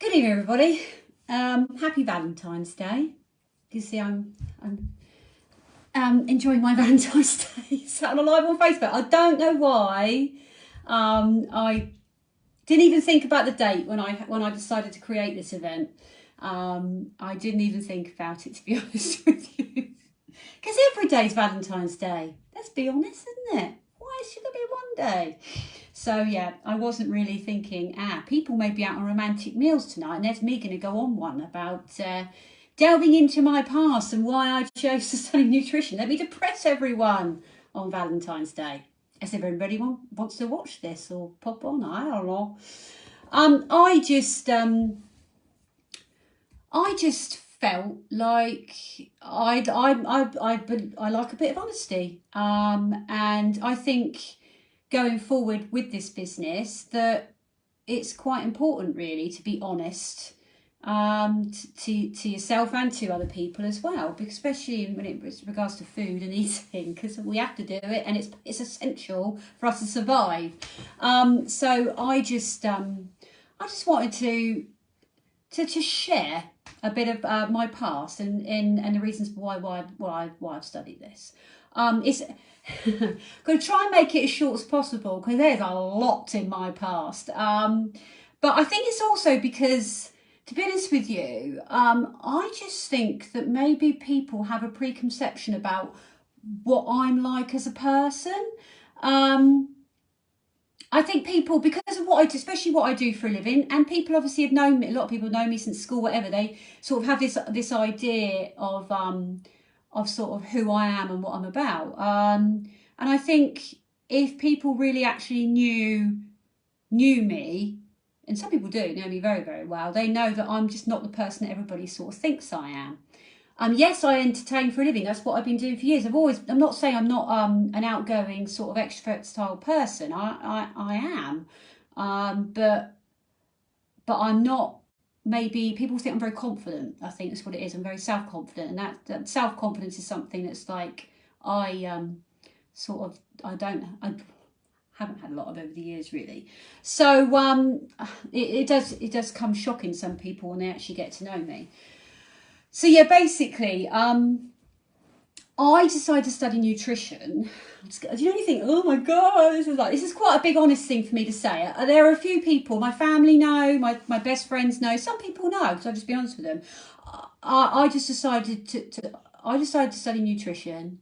Good evening, everybody. Happy Valentine's Day. You see, I'm enjoying my Valentine's Day. Sat on a live on Facebook. I don't know why. I didn't even think about the date when I decided to create this event. I didn't even think about it, to be honest with you, because every day's Valentine's Day. Let's be honest, isn't it? Why should there be one day? So yeah, I wasn't really thinking, people may be out on romantic meals tonight, and there's me going to go on one about delving into my past and why I chose to study nutrition. Let me depress everyone on Valentine's Day. As if everybody wants to watch this or pop on, I don't know. I just felt like I like a bit of honesty, and I think going forward with this business that it's quite important really to be honest to yourself and to other people as well, because especially when it regards to food and eating, because we have to do it and it's essential for us to survive. So I just wanted to share a bit of my past and the reasons why I've studied this. It's going to try and make it as short as possible because there's a lot in my past. But I think it's also because, to be honest with you, I just think that maybe people have a preconception about what I'm like as a person. I think people, because of what I do, especially what I do for a living, and people obviously have known me, a lot of people know me since school, whatever, they sort of have this idea of sort of who I am and what I'm about. And I think if people really actually knew me, and some people do know me very, very well, they know that I'm just not the person that everybody sort of thinks I am. Yes, I entertain for a living. That's what I've been doing for years. I'm not saying I'm not an outgoing sort of extrovert style person. I am, but I'm not. Maybe people think I'm very confident. I think that's what it is. I'm very self-confident, and that self-confidence is something that's like I haven't had a lot of over the years really. So it does come shocking some people when they actually get to know me. So yeah, basically, I decided to study nutrition. Do you know anything? Oh my God, this is quite a big honest thing for me to say. There are a few people, my family know, my best friends know, some people know, so I'll just be honest with them. I just decided to study nutrition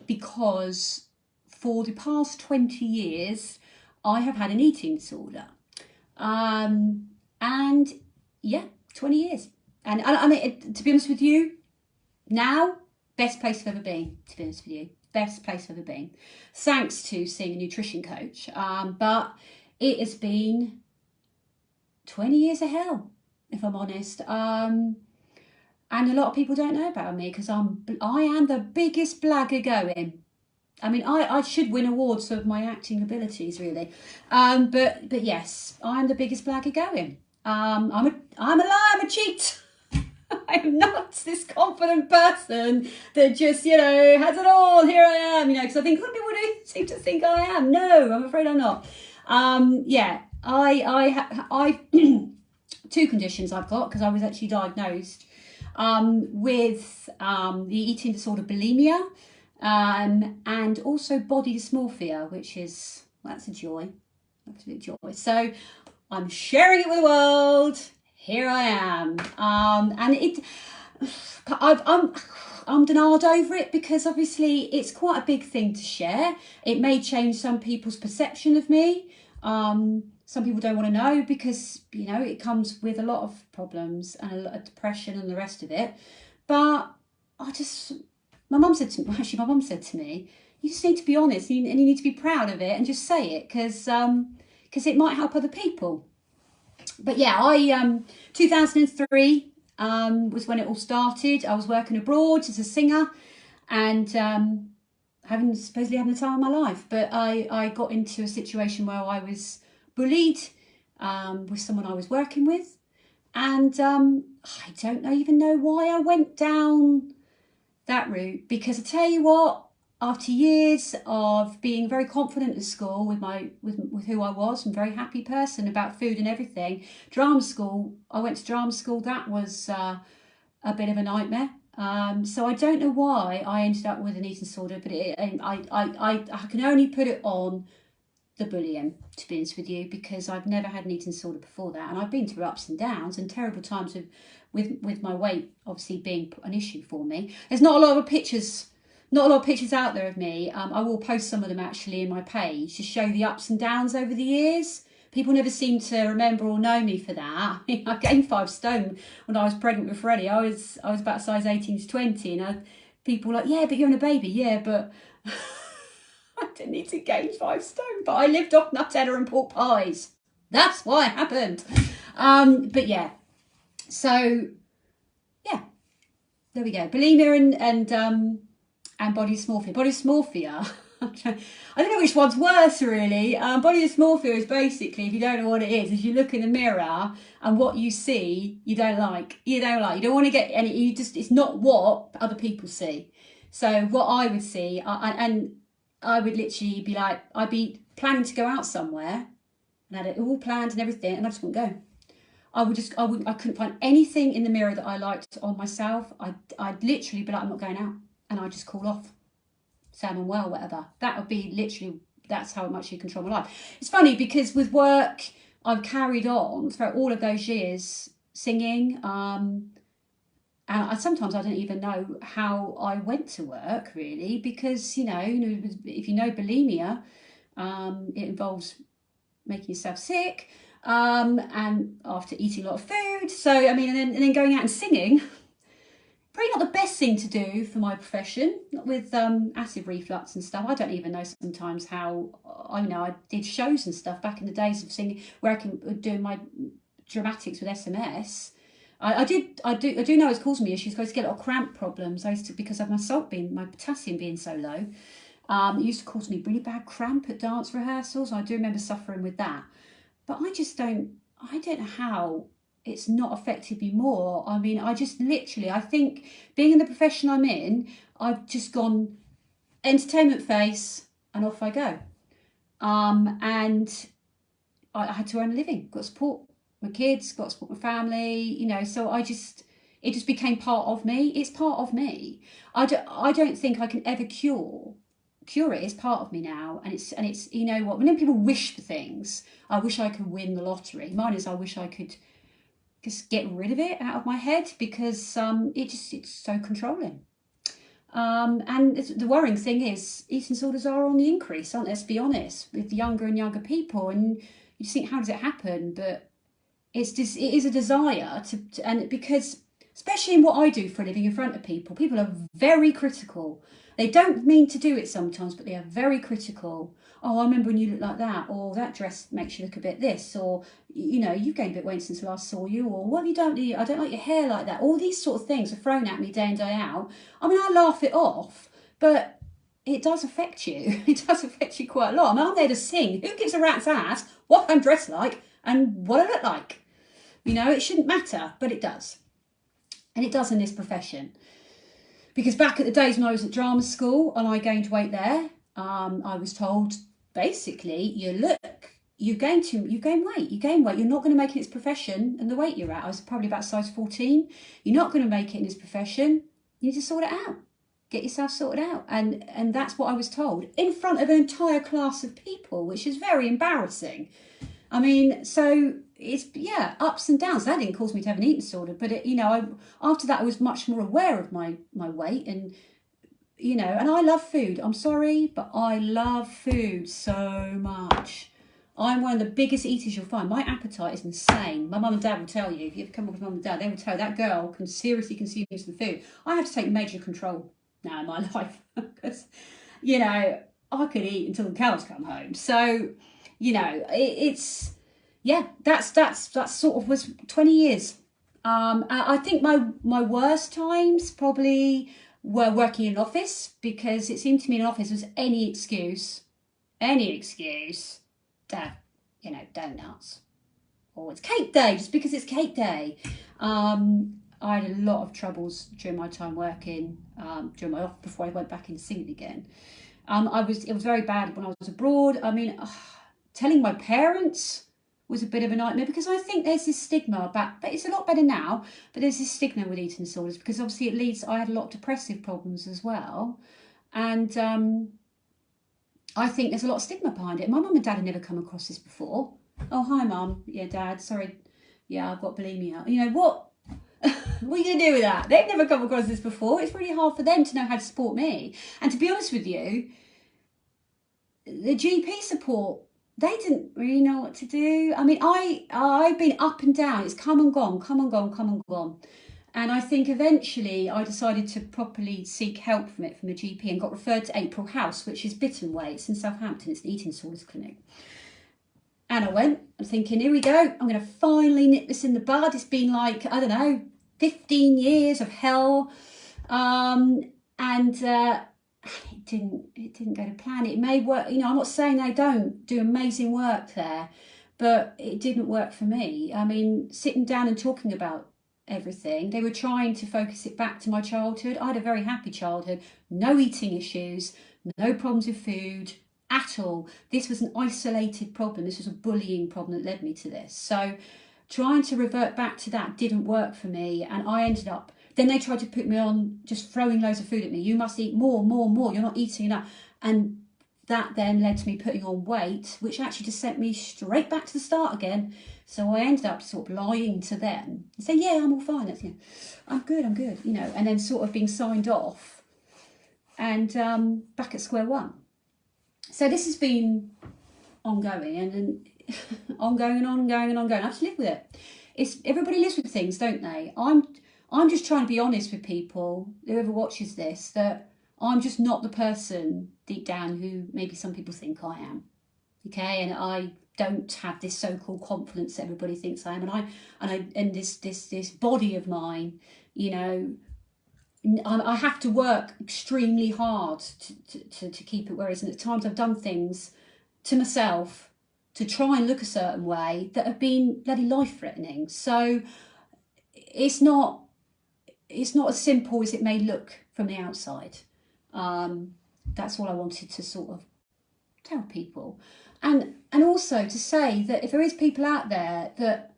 because for the past 20 years, I have had an eating disorder. And yeah, 20 years. And I mean, to be honest with you, now, best place I've ever been, to be honest with you. Best place I've ever been. Thanks to seeing a nutrition coach. But it has been 20 years of hell, if I'm honest. And a lot of people don't know about me because I am the biggest blagger going. I mean, I should win awards for my acting abilities, really. But yes, I am the biggest blagger going. I'm a liar, I'm a cheat. I'm not this confident person that just, has it all. Here I am, because I think some people do seem to think I am. No, I'm afraid I'm not. Yeah, I two conditions I've got because I was actually diagnosed with the eating disorder bulimia and also body dysmorphia, which is, that's a joy. Absolute joy. So I'm sharing it with the world. Here I am, and I'm denied over it because obviously it's quite a big thing to share. It may change some people's perception of me. Some people don't want to know because it comes with a lot of problems and a lot of depression and the rest of it. But my mum said to me, you just need to be honest and you need to be proud of it and just say it because it might help other people. But yeah, 2003 was when it all started. I was working abroad as a singer and supposedly having the time of my life. But I got into a situation where I was bullied with someone I was working with. And I don't even know why I went down that route. Because I tell you what, after years of being very confident at school with who I was, and very happy person about food and everything, drama school, I went to drama school, that was a bit of a nightmare. So I don't know why I ended up with an eating disorder, but I can only put it on the bullying, to be honest with you, because I've never had an eating disorder before that, and I've been through ups and downs and terrible times with my weight obviously being an issue for me. There's not a lot of pictures. Not a lot of pictures out there of me. I will post some of them actually in my page to show the ups and downs over the years. People never seem to remember or know me for that. I gained 5 stone when I was pregnant with Freddie. I was about size 18 to 20, and people were like, yeah, but you're in a baby. Yeah, but I didn't need to gain 5 stone. But I lived off Nutella and pork pies. That's why it happened. But yeah, so yeah, there we go. Bulimia and body dysmorphia. Body dysmorphia, I don't know which one's worse really. Body dysmorphia is basically, if you don't know what it is you look in the mirror and what you see you don't like. You don't want to get any, it's not what other people see. So what I would see, and I would literally be like, I'd be planning to go out somewhere and had it all planned and everything, and I just wouldn't go. I couldn't find anything in the mirror that I liked on myself. I'd literally be like, I'm not going out. And I just call off, say I'm unwell, whatever. That would be literally, that's how much you control my life. It's funny because with work, I've carried on throughout all of those years singing. And sometimes I don't even know how I went to work really, because, you know, if you know bulimia, it involves making yourself sick, and after eating a lot of food. So, I mean, and then going out and singing, probably not the best thing to do for my profession, with acid reflux and stuff. I don't even know sometimes how, I did shows and stuff back in the days of singing, where I can do my dramatics with SMS. I do know it's causing me issues. I used to get a lot of cramp problems. Because of my potassium being so low. It used to cause me really bad cramp at dance rehearsals. I do remember suffering with that. But I don't know how it's not affected me more. I mean, I think being in the profession I'm in, I've just gone entertainment face and off I go. And I had to earn a living, got to support my kids, got to support my family, so it just became part of me. It's part of me. I don't think I can ever cure it. It's part of me now, and it's you know what, when people wish for things, I wish I could win the lottery. Mine is, I wish I could just get rid of it out of my head, because it's so controlling. And the worrying thing is, eating disorders are on the increase, aren't they? Let's be honest, with younger and younger people, and you just think, how does it happen? But it is a desire and because, especially in what I do for a living in front of people are very critical. They don't mean to do it sometimes, but they are very critical. Oh, I remember when you looked like that, or that dress makes you look a bit this, or, you've gained a bit of weight since I last saw you, or what have you done? I don't like your hair like that. All these sort of things are thrown at me day in, day out. I mean, I laugh it off, but it does affect you. It does affect you quite a lot. I mean, I'm there to sing. Who gives a rat's ass what I'm dressed like and what I look like? It shouldn't matter, but it does. And it does in this profession. Because back at the days when I was at drama school and I gained weight there, I was told, basically, you gain weight. You're not going to make it in this profession and the weight you're at. I was probably about size 14. You're not going to make it in this profession. You need to sort it out. Get yourself sorted out. And that's what I was told in front of an entire class of people, which is very embarrassing. I mean, so it's, ups and downs. That didn't cause me to have an eating disorder, but after that I was much more aware of my weight, and and I love food. I'm sorry, but I love food so much. I'm one of the biggest eaters you'll find. My appetite is insane. My mum and dad will tell you, if you ever come up with mum and dad, they will tell you that girl can seriously consume some food. I have to take major control now in my life, because I could eat until the cows come home. So that's sort of was 20 years. I think my worst times probably were working in an office, because it seemed to me in an office was any excuse to have, donuts, or it's cake day, just because it's cake day. I had a lot of troubles during my time working, during my off before I went back into singing again. It was very bad when I was abroad. I mean, telling my parents was a bit of a nightmare, because I think there's this stigma about, but it's a lot better now, but there's this stigma with eating disorders, because obviously I had a lot of depressive problems as well. And I think there's a lot of stigma behind it. My mum and dad had never come across this before. Oh, hi, Mum. Yeah, Dad. Sorry. Yeah, I've got bulimia. You know, what? What are you going to do with that? They've never come across this before. It's really hard for them to know how to support me. And to be honest with you, the GP support, they didn't really know what to do. I mean, I've been up and down. It's come and gone, come and gone, come and gone. And I think eventually I decided to properly seek help from the GP, and got referred to April House, which is Bitten Way. It's in Southampton. It's an eating disorders clinic. And I went, I'm thinking, here we go. I'm going to finally nip this in the bud. It's been like, I don't know, 15 years of hell. And it didn't go to plan. It may work, you know, I'm not saying they don't do amazing work there, but it didn't work for me. I mean, sitting down and talking about everything, they were trying to focus it back to my childhood. I had a very happy childhood, no eating issues, no problems with food at all. This was an isolated problem. This was a bullying problem that led me to this. So trying to revert back to that didn't work for me, and I ended up, then they tried to put me on just throwing loads of food at me. You must eat more, you're not eating enough. And that then led to me putting on weight, which actually just sent me straight back to the start again. So I ended up sort of lying to them and saying, yeah, I'm all fine. That's, you know, I'm good, you know, and then sort of being signed off and back at square one. So this has been ongoing and ongoing and ongoing and ongoing. I have to live with it. Everybody lives with things, don't they? I'm just trying to be honest with people, whoever watches this, that I'm just not the person deep down who maybe some people think I am. Okay, and I don't have this so-called confidence that everybody thinks I am, and this body of mine, you know, I have to work extremely hard to keep it where it is. And at times I've done things to myself to try and look a certain way that have been bloody life-threatening. So it's not as simple as it may look from the outside. That's all I wanted to sort of tell people. And also to say that if there is people out there that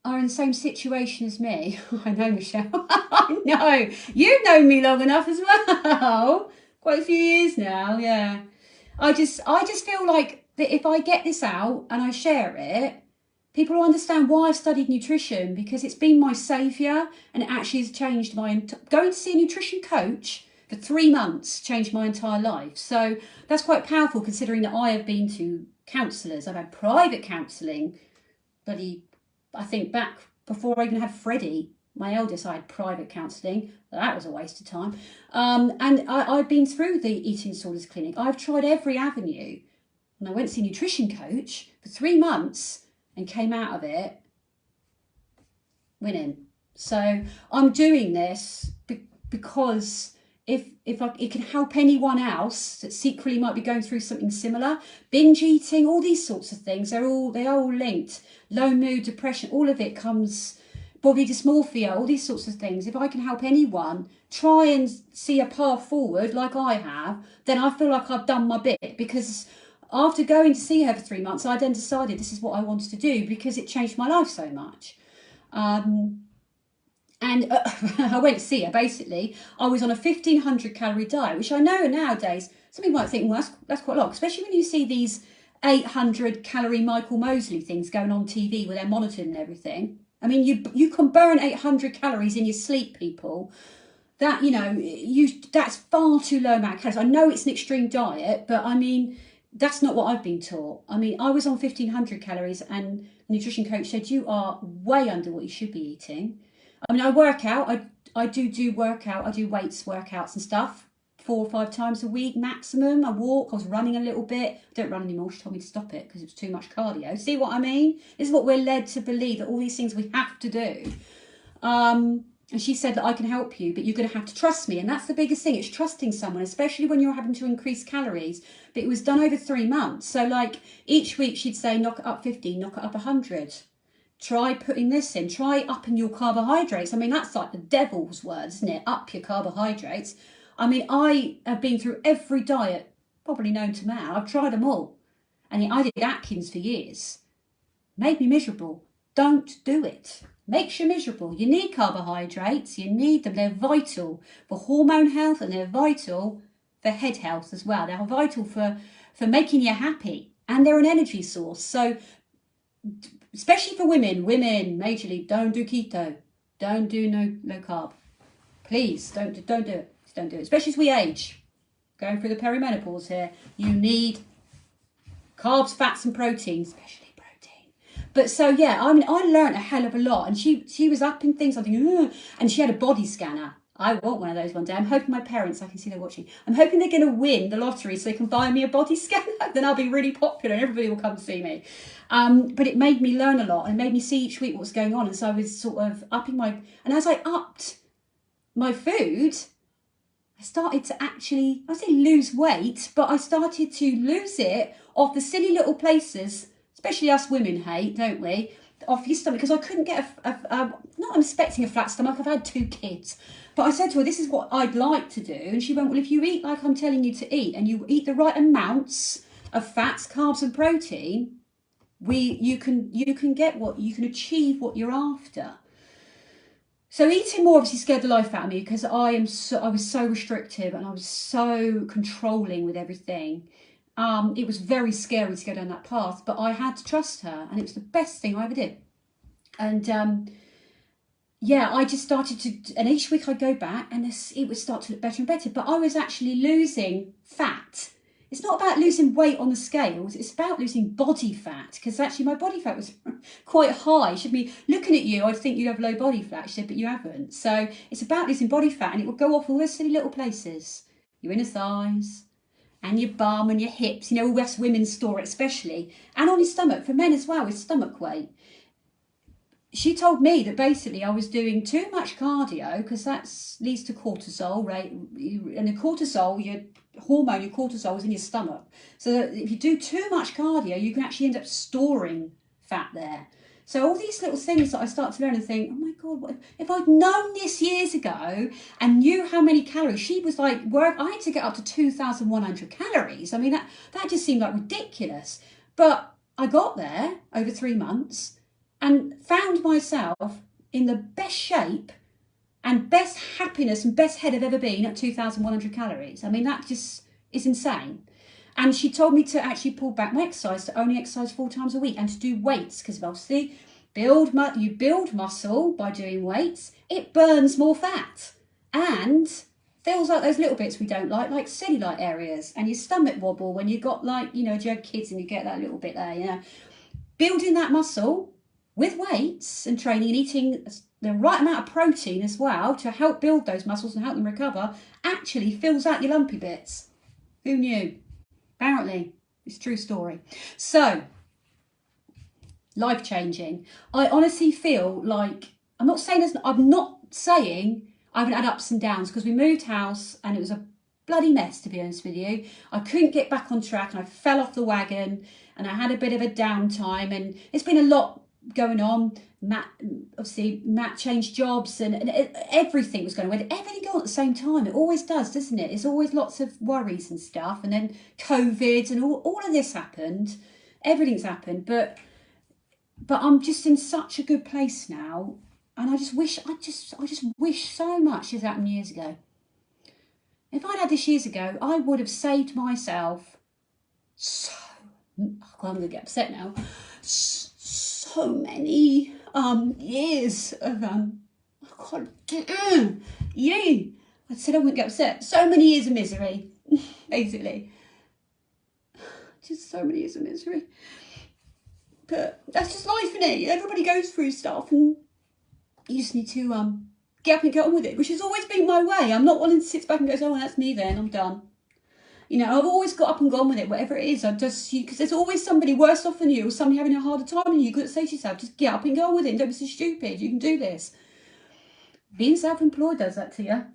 are in the same situation as me, I know, Michelle, I know, you've known me long enough as well, quite a few years now, yeah. I just feel like that if I get this out and I share it, people will understand why I've studied nutrition, because it's been my saviour, and it actually has changed going to see a nutrition coach for 3 months changed my entire life. So that's quite powerful, considering that I have been to counsellors. I've had private counselling, I think back before I even had Freddie, my eldest, I had private counselling. That was a waste of time. And I've been through the eating disorders clinic. I've tried every avenue. And I went to see a nutrition coach for 3 months and came out of it winning. So I'm doing this because if it can help anyone else that secretly might be going through something similar, binge eating, all these sorts of things, they are all linked. Low mood, depression, all of it comes, body dysmorphia, all these sorts of things. If I can help anyone try and see a path forward like I have, then I feel like I've done my bit, because after going to see her for 3 months, I then decided this is what I wanted to do, because it changed my life so much. And I went to see her. Basically, I was on a 1,500 calorie diet, which I know nowadays, some people might think, well, that's quite a lot, especially when you see these 800 calorie Michael Mosley things going on TV where they're monitored and everything. I mean, you can burn 800 calories in your sleep, people. That, you know, that's far too low amount of calories. I know it's an extreme diet, but I mean, that's not what I've been taught. I mean, I was on 1,500 calories and the nutrition coach said, you are way under what you should be eating. I mean, I work out, I do workout, I do weights, workouts and stuff, 4 or 5 times a week maximum. I walk, I was running a little bit. I don't run anymore, she told me to stop it because it was too much cardio. See what I mean? This is what we're led to believe, that all these things we have to do. And she said that I can help you, but you're going to have to trust me. And that's the biggest thing, it's trusting someone, especially when you're having to increase calories. But it was done over 3 months. So like each week she'd say, knock it up 50, knock it up 100. Try putting this in. Try upping your carbohydrates. I mean, that's like the devil's words, isn't it? Up your carbohydrates. I mean, I have been through every diet probably known to man. I've tried them all. And I did Atkins for years. Made me miserable. Don't do it. Makes you miserable. You need carbohydrates. You need them. They're vital for hormone health, and they're vital for head health as well. They're vital for making you happy. And they're an energy source. So, especially for women, majorly, don't do keto. Don't do no carb. Please, don't do it. Don't do it. Especially as we age. Going through the perimenopause here. You need carbs, fats and proteins, especially protein. But so, yeah, I mean, I learned a hell of a lot. And she was up in things, I think, and she had a body scanner. I want one of those one day. I'm hoping my parents, I can see they're watching, I'm hoping they're going to win the lottery so they can buy me a body scanner. Then I'll be really popular and everybody will come see me. But it made me learn a lot and made me see each week what's going on. And so I was sort of upping and as I upped my food, I started to actually, I say lose weight, but I started to lose it off the silly little places, especially us women hate, don't we? Off your stomach, because I couldn't get not I'm expecting a flat stomach, I've had 2 kids. But I said to her, this is what I'd like to do. And she went, well, if you eat like I'm telling you to eat, and you eat the right amounts of fats, carbs and protein, you can achieve what you're after. So eating more obviously scared the life out of me, because I was so restrictive and I was so controlling with everything. It was very scary to go down that path, but I had to trust her, and it was the best thing I ever did. And yeah, I just started to, and each week I'd go back and it would start to look better and better. But I was actually losing fat. It's not about losing weight on the scales, it's about losing body fat, because actually my body fat was quite high. She'd be looking at you, I'd think you have low body fat. She said, but you haven't. So it's about losing body fat, and it will go off all those silly little places. Your inner thighs, and your bum and your hips, you know, all us women's store especially, and on your stomach, for men as well, with stomach weight. She told me that basically I was doing too much cardio, because that leads to cortisol, right? And the cortisol, your hormone, your cortisol is in your stomach. So that if you do too much cardio, you can actually end up storing fat there. So all these little things that I start to learn and think, oh my God, if I'd known this years ago and knew how many calories, she was like, I had to get up to 2,100 calories. I mean, that just seemed like ridiculous. But I got there over 3 months and found myself in the best shape and best happiness and best head I've ever been at 2,100 calories. I mean, that just is insane. And she told me to actually pull back my exercise, to only exercise 4 times a week, and to do weights, because obviously you build muscle by doing weights. It burns more fat and fills out those little bits we don't like cellulite areas, and your stomach wobble when you got, like, you know, do you have kids and you get that little bit there, you know. Building that muscle with weights and training and eating the right amount of protein as well to help build those muscles and help them recover actually fills out your lumpy bits. Who knew? Apparently, it's a true story. So, life-changing. I honestly feel like, I'm not saying I haven't had ups and downs, because we moved house and it was a bloody mess, to be honest with you. I couldn't get back on track and I fell off the wagon and I had a bit of a downtime, and it's been a lot going on. Matt changed jobs and everything was going on. Everything going on at the same time. It always does, doesn't it? There's always lots of worries and stuff. And then COVID and all of this happened. Everything's happened. But I'm just in such a good place now. And I just wish so much this happened years ago. If I'd had this years ago, I would have saved myself I'm going to get upset now. So many years of I said I wouldn't get upset. So many years of misery, basically. Just so many years of misery. But that's just life, innit? Everybody goes through stuff, and you just need to get up and get on with it, which has always been my way. I'm not one that sits back and goes, oh, well, that's me then, I'm done. You know, I've always got up and gone with it, whatever it is. Because there's always somebody worse off than you, or somebody having a harder time than you. You've got to say to yourself, just get up and go on with it. Don't be so stupid. You can do this. Being self-employed does that to you.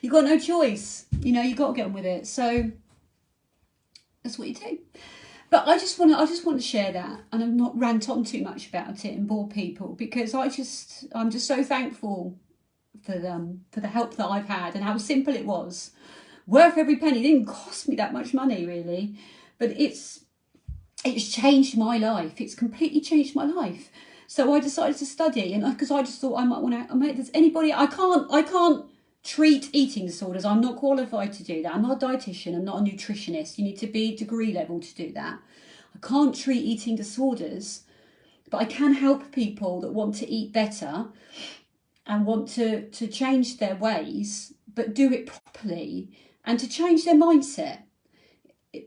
You've got no choice. You know, you've got to get on with it. So that's what you do. But I just want to share that, and I'm not rant on too much about it and bore people, because I'm just so thankful for the help that I've had and how simple it was. Worth every penny. It didn't cost me that much money really, but it's changed my life. It's completely changed my life. So I decided to study, and because I just thought I might want to. There's anybody I can't treat eating disorders. I'm not qualified to do that. I'm not a dietitian. I'm not a nutritionist. You need to be degree level to do that. I can't treat eating disorders, but I can help people that want to eat better and want to change their ways, but do it properly, and to change their mindset.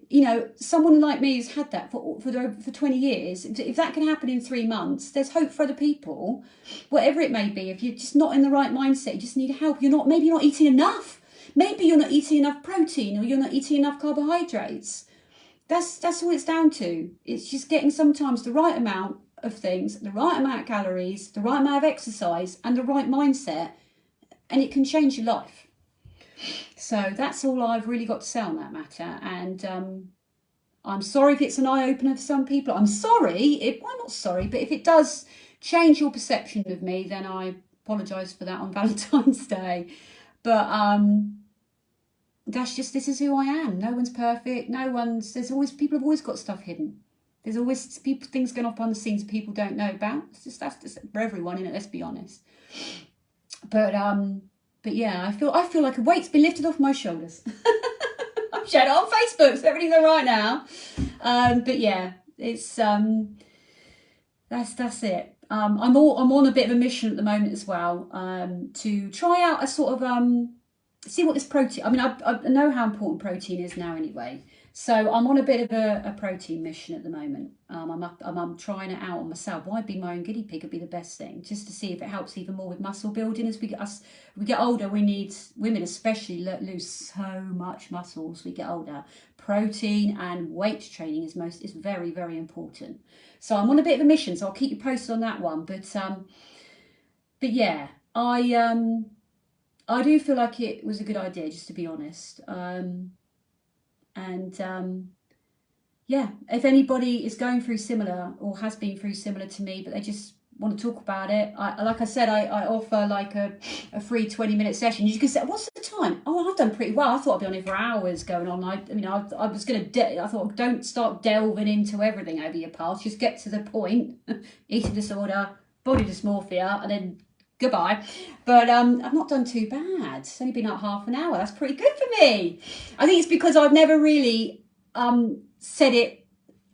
You know, someone like me who's had that for 20 years, if that can happen in 3 months, there's hope for other people, whatever it may be. If you're just not in the right mindset, you just need help. Maybe you're not eating enough. Maybe you're not eating enough protein, or you're not eating enough carbohydrates. That's all it's down to. It's just getting sometimes the right amount of things, the right amount of calories, the right amount of exercise, and the right mindset, and it can change your life. So that's all I've really got to say on that matter. And I'm sorry if it's an eye-opener for some people. I'm sorry, well, not sorry, but if it does change your perception of me, then I apologise for that on Valentine's Day. But this is who I am. No one's perfect. People have always got stuff hidden. There's always things going on behind the scenes people don't know about. That's just for everyone, isn't it? Let's be honest. But yeah, I feel like a weight's been lifted off my shoulders. I'm sharing it on Facebook, so everything's all right now. But yeah, it's that's it. I'm on a bit of a mission at the moment as well, to try out a sort of see what this protein. I mean, I know how important protein is now anyway. So I'm on a bit of a protein mission at the moment. I'm trying it out on myself. Why be my own guinea pig? Would be the best thing, just to see if it helps even more with muscle building. As we get older, we need, women especially, lose so much muscle as we get older. Protein and weight training is very, very important. So I'm on a bit of a mission, so I'll keep you posted on that one. But yeah, I do feel like it was a good idea, just to be honest. Yeah, if anybody is going through similar or has been through similar to me, but they just want to talk about it, like I said, I offer like a free 20-minute session. You can say, what's the time? Oh, I've done pretty well. I thought I'd be on here for hours going on. I thought, don't start delving into everything over your past. Just get to the point. Eating disorder, body dysmorphia, and then goodbye. But I've not done too bad. It's only been like half an hour. That's pretty good for me. I think it's because I've never really said it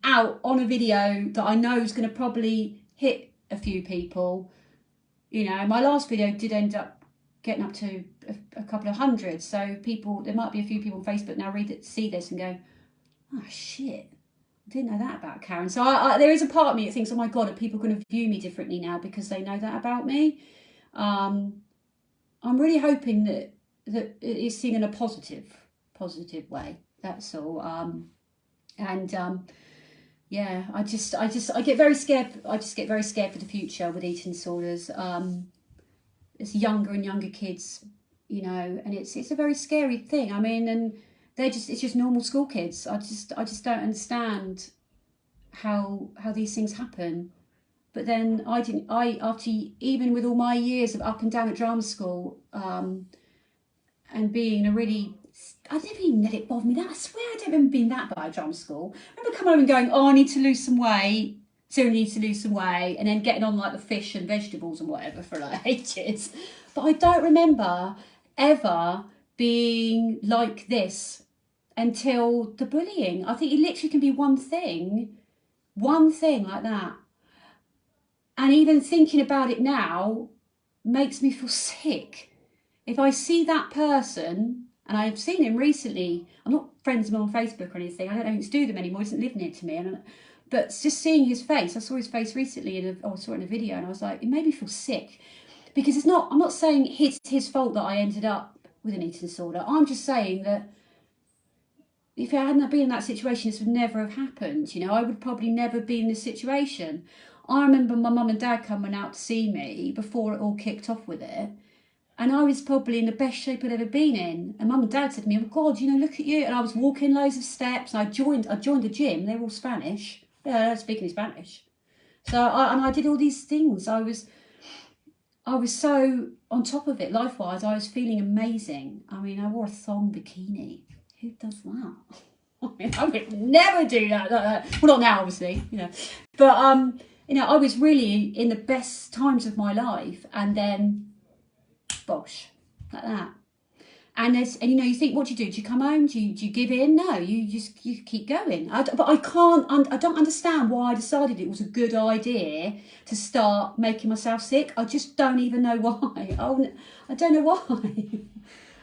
out on a video that I know is going to probably hit a few people. You know, my last video did end up getting up to a couple of hundred. So there might be a few people on Facebook now see this and go, oh shit, I didn't know that about Karen. So there is a part of me that thinks, oh my God, are people going to view me differently now because they know that about me? I'm really hoping that it's seen in a positive way. That's all. Yeah, I get very scared. I just get very scared for the future with eating disorders. It's younger and younger kids, you know, and it's a very scary thing. I mean, and it's just normal school kids. I just don't understand how these things happen. But then after even with all my years of up and down at drama school, and being I didn't even let it bother me. I swear I don't remember being that bad at drama school. I remember coming home and going, oh, I need to lose some weight. Sarah needs to lose some weight. And then getting on like the fish and vegetables and whatever for like ages. But I don't remember ever being like this until the bullying. I think it literally can be one thing like that. And even thinking about it now makes me feel sick. If I see that person, and I've seen him recently, I'm not friends with him on Facebook or anything, I don't know anything to do with him anymore, he doesn't live near to me, but just seeing his face, I saw his face recently, I saw it in a video, and I was like, it made me feel sick. Because I'm not saying it's his fault that I ended up with an eating disorder, I'm just saying that if I hadn't been in that situation, this would never have happened. You know, I would probably never be in this situation. I remember my mum and dad coming out to see me before it all kicked off with it. And I was probably in the best shape I'd ever been in. And Mum and Dad said to me, "Oh God, you know, look at you." And I was walking loads of steps. And I joined the gym. They were all Spanish. Yeah, they were speaking Spanish. So I did all these things. I was so on top of it life-wise. I was feeling amazing. I mean, I wore a thong bikini. Who does that? I mean, I would never do that. Well, not now, obviously, you know. But you know, I was really in the best times of my life, and then bosh, like that. And you know, you think, what do you do? Do you come home? Do you give in? No, you keep going. But I don't understand why I decided it was a good idea to start making myself sick. I just don't even know why. I don't know why.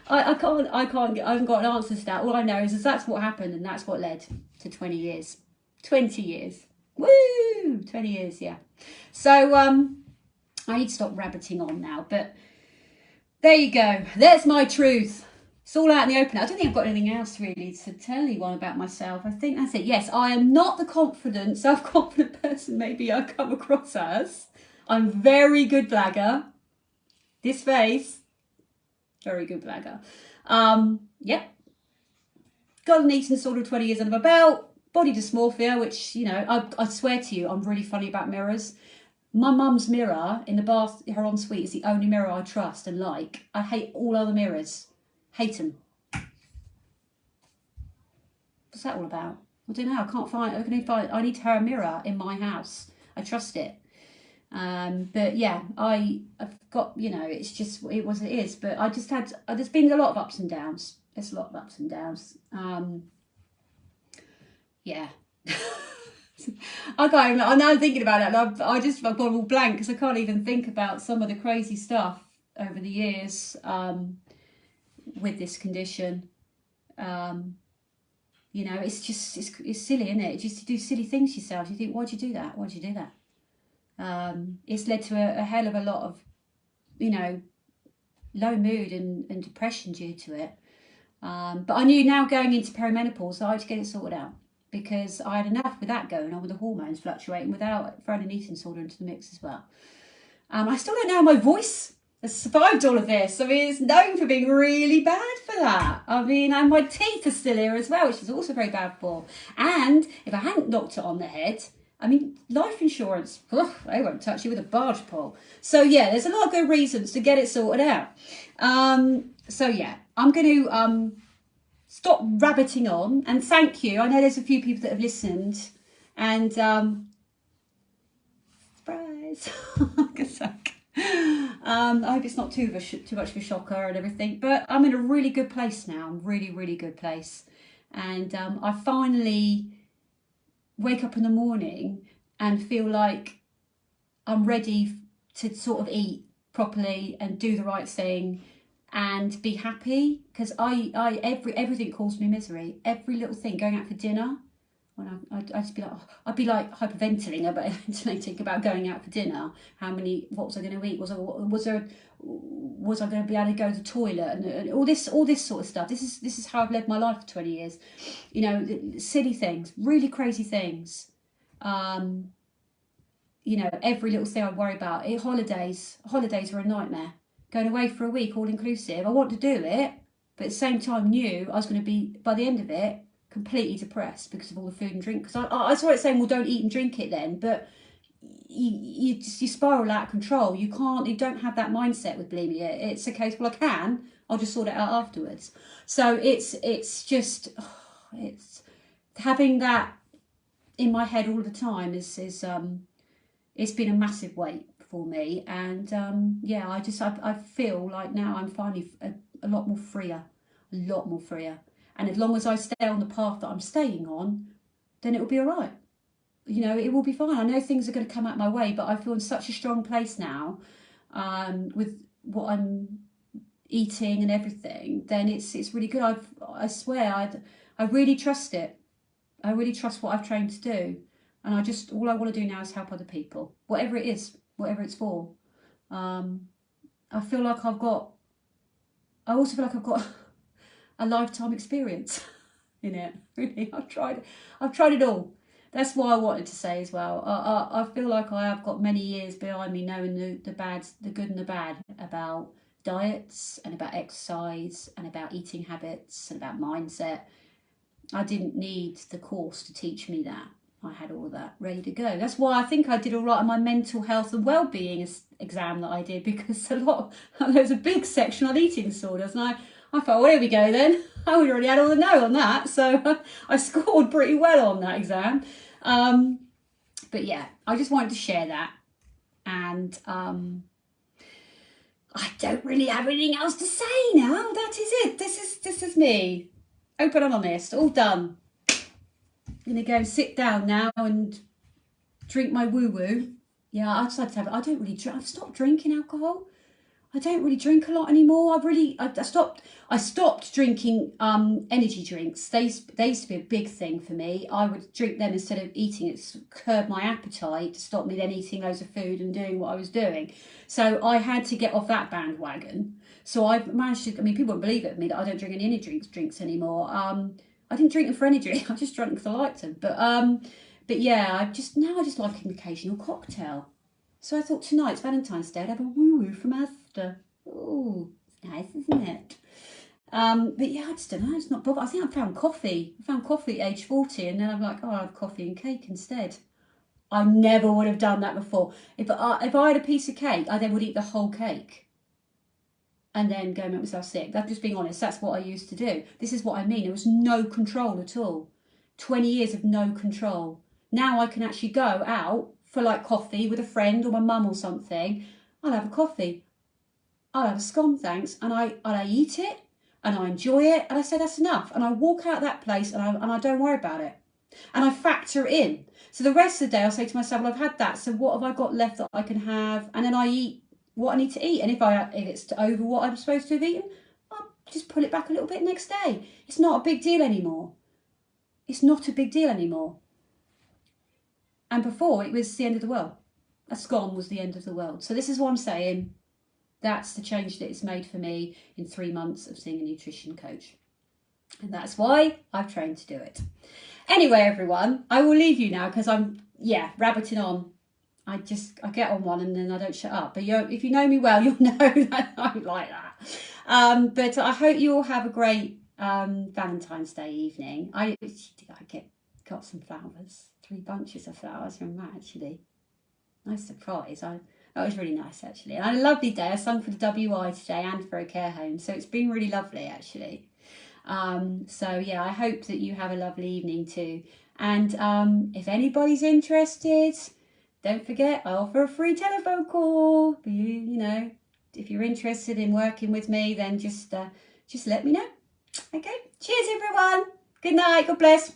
I haven't got an answer to that. All I know is that's what happened, and that's what led to 20 years. 20 years. Woo! 20 years, yeah. So I need to stop rabbiting on now, but there you go. There's my truth. It's all out in the open. I don't think I've got anything else really to tell anyone about myself. I think that's it. Yes, I am not the confident, self-confident person maybe I come across as. I'm very good blagger. This face, very good blagger. Yep. Got an eating disorder 20 years under my belt. Body dysmorphia, which, you know, I swear to you, I'm really funny about mirrors. My mum's mirror in the bath, her ensuite, is the only mirror I trust and like. I hate all other mirrors. Hate them. What's that all about? I don't know. I need to have a mirror in my house. I trust it. But yeah, I've got, you know, it's just, it was, it is. But I just had, there's been a lot of ups and downs. There's a lot of ups and downs. Yeah. I can't even, I'm now thinking about it, and I've gone all blank because I can't even think about some of the crazy stuff over the years with this condition. You know, it's just, it's silly, isn't it? Just to do silly things yourself. You think, why'd you do that? Why'd you do that? It's led to a hell of a lot of, you know, low mood and depression due to it. But I knew now going into perimenopause that I had to get it sorted out, because I had enough with that going on, with the hormones fluctuating, without throwing an eating disorder into the mix as well. I still don't know how my voice has survived all of this. I mean, it's known for being really bad for that. I mean, and my teeth are still here as well, which is also very bad for. And if I hadn't knocked it on the head, I mean, life insurance, they won't touch you with a barge pole. So yeah, there's a lot of good reasons to get it sorted out. So yeah, I'm going to stop rabbiting on, and thank you. I know there's a few people that have listened, and surprise. I hope it's not too much of a shocker and everything, but I'm in a really good place now. I'm really good place, and I finally wake up in the morning and feel like I'm ready to sort of eat properly and do the right thing and be happy, because everything caused me misery. Every little thing, going out for dinner, when I'd just be like, I'd be like hyperventilating about going out for dinner. What was I going to eat? Was I going to be able to go to the toilet, and all this sort of stuff. This is how I've led my life for 20 years. You know, silly things, really crazy things. You know, every little thing I worry about. Holidays were a nightmare. Going away for a week, all inclusive. I wanted to do it, but at the same time knew I was going to be, by the end of it, completely depressed because of all the food and drink. Because I saw it saying, well, don't eat and drink it then, but you spiral out of control. You don't have that mindset with bulimia. It's a case, well, I'll just sort it out afterwards. So it's just, it's having that in my head all the time is it's been a massive weight for me. And yeah, I feel like now I'm finally a lot more freer. And as long as I stay on the path that I'm staying on, then it will be all right. You know, it will be fine. I know things are going to come out my way, but I feel in such a strong place now with what I'm eating and everything. Then it's really good. I swear, I really trust it. I really trust what I've trained to do, and all I want to do now is help other people, whatever it is, whatever it's for. I also feel like I've got a lifetime experience in it. Really, I've tried it all. That's what I wanted to say as well. I feel like I have got many years behind me, knowing the good and the bad about diets and about exercise and about eating habits and about mindset. I didn't need the course to teach me that. I had all of that ready to go. That's why I think I did all right on my mental health and well-being exam that I did, because there was a big section on eating disorders, and I thought, well, here we go then. I already had all the no on that, so I scored pretty well on that exam. But yeah, I just wanted to share that, and I don't really have anything else to say now. That is it. This is me, open and honest, all done. I'm gonna go and sit down now and drink my woo-woo. Yeah, I decided to have it. I don't really drink. I've stopped drinking alcohol. I don't really drink a lot anymore. I stopped drinking energy drinks. They used to be a big thing for me. I would drink them instead of eating. It curbed my appetite to stop me then eating loads of food and doing what I was doing. So I had to get off that bandwagon. So I've managed to, I mean, people won't believe it of me that I don't drink any energy drinks anymore. I didn't drink them for energy. I just drank because I liked them. But yeah, I just like an occasional cocktail. So I thought tonight's Valentine's Day, I'd have a woo-woo from Asda. Oh, it's nice, isn't it? But yeah, I just don't know, it's not bothered. I think I found coffee. I found coffee at age 40, and then I'm like, oh, I'll have coffee and cake instead. I never would have done that before. If I had a piece of cake, I then would eat the whole cake and then go and make myself sick. That's just being honest. That's what I used to do. This is what I mean. There was no control at all. 20 years of no control. Now I can actually go out for like coffee with a friend or my mum or something. I'll have a coffee. I'll have a scone, thanks. And I eat it and I enjoy it. And I say that's enough. And I walk out that place and I don't worry about it. And I factor it in. So the rest of the day I'll say to myself, well, I've had that. So what have I got left that I can have? And then I eat what I need to eat, and if it's over what I'm supposed to have eaten, I'll just pull it back a little bit next day. It's not a big deal anymore. It's not a big deal anymore. And before, it was the end of the world. A scone was the end of the world. So this is what I'm saying. That's the change that it's made for me in 3 months of seeing a nutrition coach. And that's why I've trained to do it. Anyway, everyone, I will leave you now because I'm, rabbiting on. I get on one and then I don't shut up. But if you know me well, you'll know that I'm like that. But I hope you all have a great Valentine's Day evening. I got some flowers, 3 bunches of flowers from that actually. Nice surprise. That was really nice actually. And I had a lovely day. I sung for the WI today and for a care home. So it's been really lovely actually. So yeah, I hope that you have a lovely evening too. And if anybody's interested, don't forget, I offer a free telephone call. You know, if you're interested in working with me, then just let me know. Okay. Cheers, everyone. Good night. God bless.